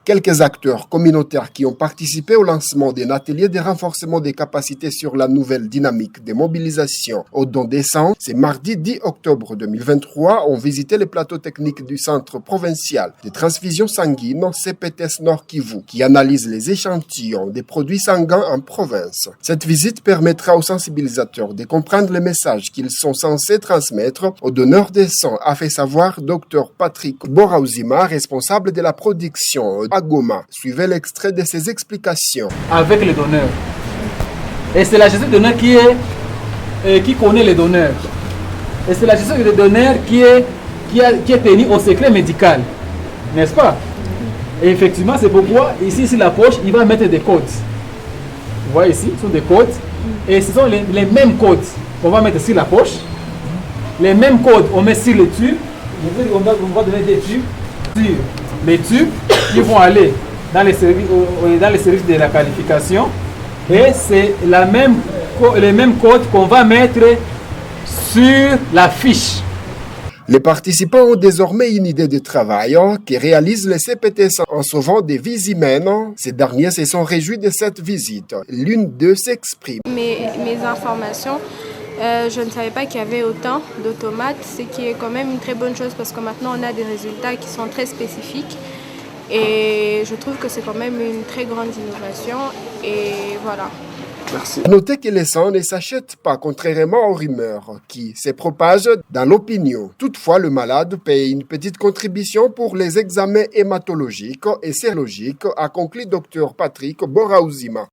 Quelques acteurs communautaires qui ont participé au lancement d'un atelier de renforcement des capacités sur la nouvelle dynamique de mobilisation au don des sangs, c'est mardi 10 octobre 2023, ont visité le plateau technique du Centre provincial de transfusion sanguine CPTS Nord Kivu, qui analyse les échantillons des produits sanguins en province. Cette visite permettra aux sensibilisateurs de comprendre les messages qu'ils sont censés transmettre aux donneurs des sangs, a fait savoir Dr Patrick Boraouzima, responsable de la production à Goma. Suivez l'extrait de ses explications. Avec les donneurs. Et c'est la gestion des donneurs qui connaît les donneurs. Et c'est la gestion des donneurs qui est tenue au secret médical. N'est-ce pas? Et effectivement, c'est pourquoi ici, sur la poche, il va mettre des codes. Vous voyez ici, ce sont des codes. Et ce sont les mêmes codes qu'on va mettre sur la poche. Les mêmes codes, on met sur les tubes. On va donner des tubes. Sur les tubes, ils vont aller dans les services de la qualification. Et c'est les mêmes codes qu'on va mettre sur la fiche. Les participants ont désormais une idée de travail qui réalise les CPTS en sauvant des vies humaines. Ces derniers se sont réjouis de cette visite. L'une d'eux s'exprime. Mes informations, je ne savais pas qu'il y avait autant d'automates, ce qui est quand même une très bonne chose parce que maintenant on a des résultats qui sont très spécifiques et je trouve que c'est quand même une très grande innovation et voilà. Merci. Notez que les sangs ne s'achètent pas, contrairement aux rumeurs qui se propagent dans l'opinion. Toutefois, le malade paye une petite contribution pour les examens hématologiques et sérologiques, a conclu Dr Patrick Boraouzima.